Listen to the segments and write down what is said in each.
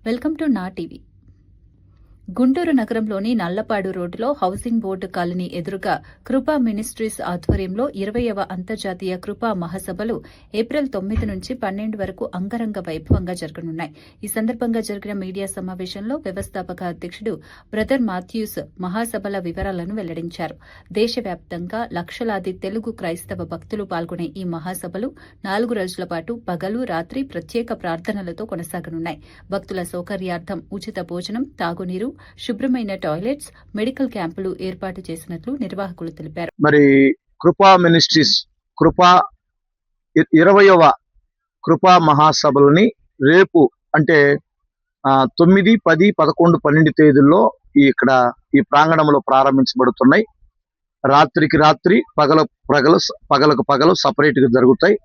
Welcome to నా TV. Guntur నగరంలోని నల్లపాడు రోడ్డులో హౌసింగ్ బోర్డు కాలనీ ఎదురుగా కృపా మినిస్ట్రీస్ ఆధ్వర్యంలో 20వ అంతర్జాతీయ కృపా మహాసభలు ఏప్రిల్ 9 నుంచి 12 వరకు అంగరంగ వైభవంగా జరగనున్నాయి. ఈ సందర్భంగా జరిగిన మీడియా సమావేశంలో వ్యవస్థాపక అధ్యక్షుడు బ్రదర్ మాథ్యూస్ మహాసభల వివరాలను వెల్లడించారు. దేశవ్యాప్తంగా లక్షలాది తెలుగు క్రైస్తవ భక్తులు పాల్గొనే ఈ మహాసభలు 4 రోజుల పాటు పగలు రాత్రి ప్రత్యేక ప్రార్థనలతో కొనసాగనున్నాయి. భక్తుల సౌకర్యార్థం ఉచిత భోజనం, తాగునీరు, శుభ్రమైన టాయిలెట్స్, మెడికల్ క్యాంపులు ఏర్పాటు చేసినట్లు నిర్వాహకులు తెలిపారు. మరి కృపా మినిస్ట్రీస్ కృపా 20వ కృపా మహాసభలని రేపు అంటే 9, 10, 11, 12 తేదీల్లో ఇక్కడ ఈ ప్రాంగణంలో ప్రారంభించబడుతున్నాయి. రాత్రికి రాత్రి పగలకు పగలు సపరేట్ గా జరుగుతాయి.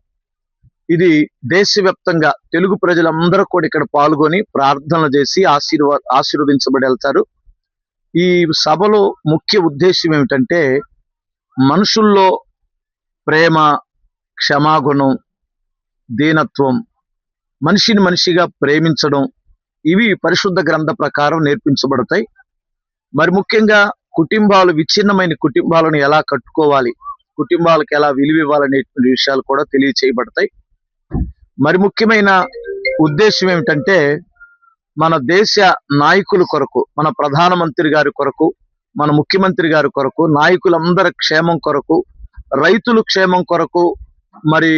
ఇది దేశవ్యాప్తంగా తెలుగు ప్రజలందరూ కూడా ఇక్కడ పాల్గొని ప్రార్థనలు చేసి ఆశీర్వదించబడి వెళ్తారు. ఈ సభలో ముఖ్య ఉద్దేశం ఏమిటంటే మనుషుల్లో ప్రేమ, క్షమాగుణం, దీనత్వం, మనిషిని మనిషిగా ప్రేమించడం, ఇవి పరిశుద్ధ గ్రంథ ప్రకారం నేర్పించబడతాయి. మరి ముఖ్యంగా కుటుంబాలు, విచ్ఛిన్నమైన కుటుంబాలను ఎలా కట్టుకోవాలి, కుటుంబాలకు ఎలా విలువ ఇవ్వాలనేటువంటి విషయాలు కూడా తెలియచేయబడతాయి. మరి ముఖ్యమైన ఉద్దేశం ఏమిటంటే మన దేశ నాయకుల కొరకు, మన ప్రధానమంత్రి గారి కొరకు, మన ముఖ్యమంత్రి గారి కొరకు, నాయకులందరి క్షేమం కొరకు, రైతుల క్షేమం కొరకు, మరి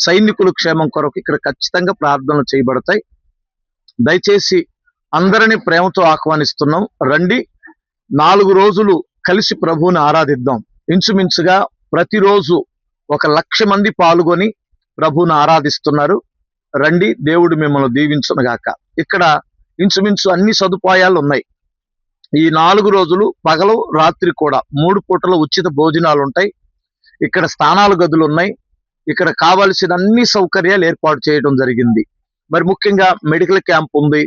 సైనికుల క్షేమం కొరకు ఇక్కడ ఖచ్చితంగా ప్రార్థనలు చేయబడతాయి. దయచేసి అందరినీ ప్రేమతో ఆహ్వానిస్తున్నాం. రండి, 4 రోజులు కలిసి ప్రభువుని ఆరాధిద్దాం. ఇంచుమించుగా ప్రతిరోజు 1,00,000 మంది పాల్గొని ప్రభువుని ఆరాధిస్తున్నారు. రండి, దేవుడు మిమ్మల్ని దీవించునుగాక. ఇక్కడ ఇంచుమించు అన్ని సదుపాయాలు ఉన్నాయి. ఈ 4 రోజులు పగలు రాత్రి కూడా 3 పూటల ఉచిత భోజనాలు ఉంటాయి. ఇక్కడ స్నానాల గదులు ఉన్నాయి. ఇక్కడ కావలసిన అన్ని సౌకర్యాలు ఏర్పాటు చేయడం జరిగింది. మరి ముఖ్యంగా మెడికల్ క్యాంప్ ఉంది,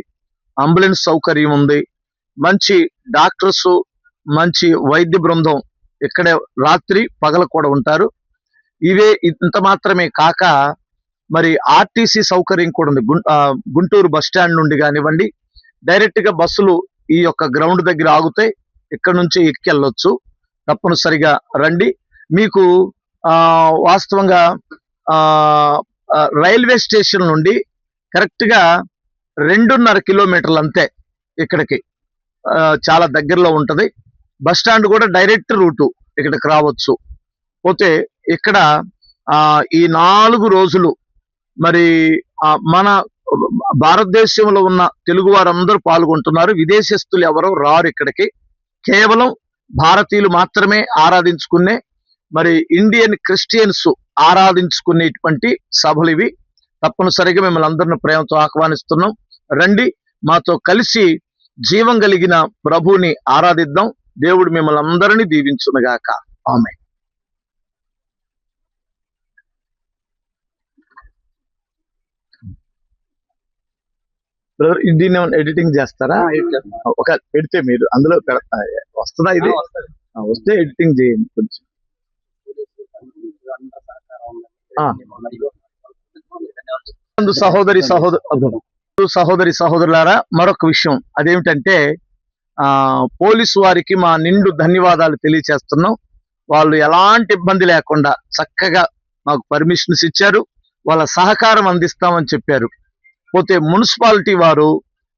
అంబులెన్స్ సౌకర్యం ఉంది, మంచి డాక్టర్స్, మంచి వైద్య బృందం ఇక్కడే రాత్రి పగలు కూడా ఉంటారు. ఇంత మాత్రమే కాక మరి ఆర్టీసీ సౌకర్యం కూడా ఉంది. గుంటూరు బస్ స్టాండ్ నుండి కానివ్వండి, డైరెక్ట్ గా బస్సులు ఈ యొక్క గ్రౌండ్ దగ్గర ఆగుతాయి. ఇక్కడ నుంచి ఎక్కెళ్ళొచ్చు. తప్పనిసరిగా రండి. మీకు వాస్తవంగా రైల్వే స్టేషన్ నుండి కరెక్ట్ గా 2.5 కిలోమీటర్లు అంతే ఇక్కడికి, చాలా దగ్గరలో ఉంటది. బస్ స్టాండ్ కూడా డైరెక్ట్ రూటు, ఇక్కడికి రావచ్చు. పోతే ఇక్కడ ఈ 4 రోజులు మరి మన భారతదేశంలో ఉన్న తెలుగు వారందరూ పాల్గొంటున్నారు. విదేశస్తులు ఎవరో రారు ఇక్కడికి. కేవలం భారతీయులు మాత్రమే ఆరాధించుకునే, మరి ఇండియన్ క్రిస్టియన్స్ ఆరాధించుకునేటువంటి సభలు ఇవి. తప్పనిసరిగా మిమ్మల్ని అందరిని ప్రేమతో ఆహ్వానిస్తున్నాం. రండి, మాతో కలిసి జీవం కలిగిన ప్రభువుని ఆరాధిద్దాం. దేవుడు మిమ్మల్ని అందరినీ దీవించునుగాక. ఆమేన్. దీన్ని ఎడిటింగ్ చేస్తారా? ఒక పెడితే మీరు అందులో వస్తుందా? ఇది వస్తే ఎడిటింగ్ చేయండి కొంచెం. సహోదరి సహోదరులారా, మరొక విషయం అదేమిటంటే పోలీసు వారికి మా నిండు ధన్యవాదాలు తెలియచేస్తున్నాం. వాళ్ళు ఎలాంటి ఇబ్బంది లేకుండా చక్కగా మాకు పర్మిషన్స్ ఇచ్చారు. వాళ్ళ సహకారం అందిస్తామని చెప్పారు. పోతే మున్సిపాలిటీ వారు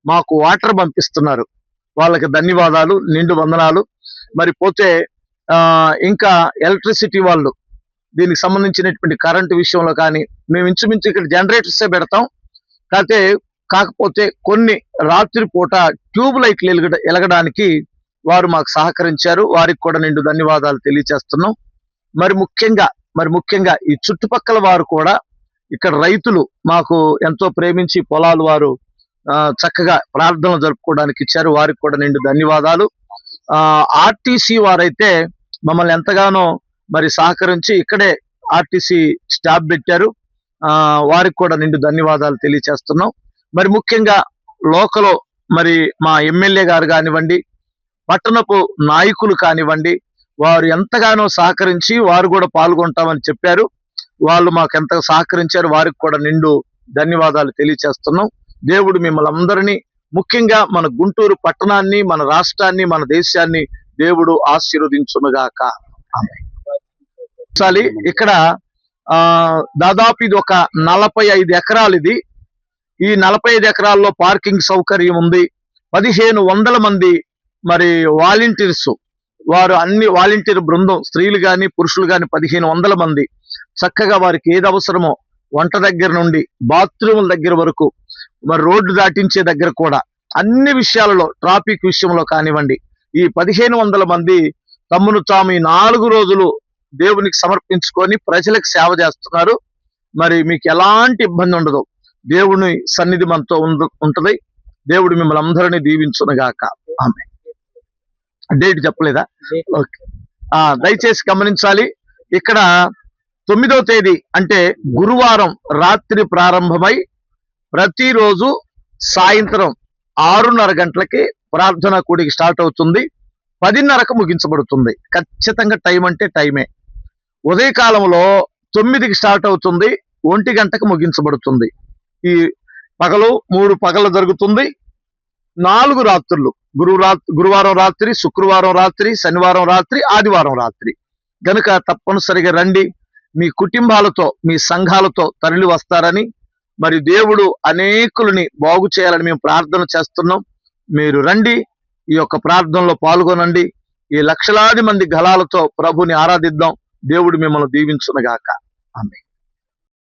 మాకు వాటర్ పంపిస్తున్నారు. వాళ్ళకి ధన్యవాదాలు, నిండు వందనాలు. మరి పోతే ఇంకా ఎలక్ట్రిసిటీ వాళ్ళు దీనికి సంబంధించినటువంటి కరెంటు విషయంలో కానీ మేము ఇంచుమించు ఇక్కడ జనరేటర్సే పెడతాం. కాకపోతే కొన్ని రాత్రి పూట ట్యూబ్ లైట్లు ఎలగడానికి వారు మాకు సహకరించారు. వారికి కూడా నిండు ధన్యవాదాలు తెలియచేస్తున్నాం. మరి ముఖ్యంగా ఈ చుట్టుపక్కల వారు కూడా, ఇక్కడ రైతులు మాకు ఎంతో ప్రేమించి పొలాలు వారు చక్కగా ప్రార్థనలు జరుపుకోవడానికి ఇచ్చారు. వారికి కూడా నిండు ధన్యవాదాలు. ఆర్టీసీ వారైతే మమ్మల్ని ఎంతగానో మరి సహకరించి ఇక్కడే ఆర్టీసీ స్టాప్ పెట్టారు. వారికి కూడా నిండు ధన్యవాదాలు తెలియచేస్తున్నాం. మరి ముఖ్యంగా లోకలో మరి మా ఎమ్మెల్యే గారు కానివ్వండి, పట్టణపు నాయకులు కానివ్వండి, వారు ఎంతగానో సహకరించి వారు కూడా పాల్గొంటామని చెప్పారు. వాళ్ళు మాకు ఎంత సహకరించారు, వారికి కూడా నిండు ధన్యవాదాలు తెలియచేస్తున్నాం. దేవుడు మిమ్మల్ని అందరినీ ముఖ్యంగా మన గుంటూరు పట్టణాన్ని, మన రాష్ట్రాన్ని, మన దేశాన్ని దేవుడు ఆశీర్వదించునుగాక. ఆమేన్. చాలి ఇక్కడ దాదాపు ఇది ఒక 45 ఎకరాలు. ఇది ఈ 45 ఎకరాల్లో పార్కింగ్ సౌకర్యం ఉంది. 1500 మంది మరి వాలంటీర్స్, వారు అన్ని వాలంటీర్ బృందం, స్త్రీలు గాని పురుషులు గాని 1500 మంది చక్కగా వారికి ఏది అవసరమో వంట దగ్గర నుండి బాత్రూముల దగ్గర వరకు, మరి రోడ్డు దాటించే దగ్గర కూడా అన్ని విషయాలలో, ట్రాఫిక్ విషయంలో కానివ్వండి, ఈ 1500 మంది తమ్మును తాము ఈ 4 రోజులు దేవునికి సమర్పించుకొని ప్రజలకు సేవ చేస్తున్నారు. మరి మీకు ఎలాంటి ఇబ్బంది ఉండదు. దేవుని సన్నిధి మనతో ఉంటది. దేవుడు మిమ్మల్ని అందరినీ దీవించునుగాక. ఆమె డేట్ చెప్పలేదా? ఓకే. దయచేసి గమనించాలి. ఇక్కడ 9వ తేదీ అంటే గురువారం రాత్రి ప్రారంభమై ప్రతిరోజు సాయంత్రం 6:30 గంటలకి ప్రార్థన కూడికి స్టార్ట్ అవుతుంది. 10:30కు ముగించబడుతుంది. ఖచ్చితంగా టైం అంటే టైమే. ఉదయకాలంలో 9కి స్టార్ట్ అవుతుంది, 1 గంటకు ముగించబడుతుంది. ఈ పగలు 3 పగలు జరుగుతుంది. 4 రాత్రులు, గురువారం రాత్రి, శుక్రవారం రాత్రి, శనివారం రాత్రి, ఆదివారం రాత్రి. గనుక తప్పనిసరిగా రండి. మీ కుటుంబాలతో, మీ సంఘాలతో తరలి వస్తారని, మరి దేవుడు అనేకులని బాగు చేయాలని మేము ప్రార్థన చేస్తున్నాం. మీరు రండి, ఈ యొక్క ప్రార్థనలో పాల్గొనండి. ఈ లక్షలాది మంది గళాలతో ప్రభుని ఆరాధిద్దాం. దేవుడు మిమ్మల్ని దీవించునుగాక. ఆమేన్.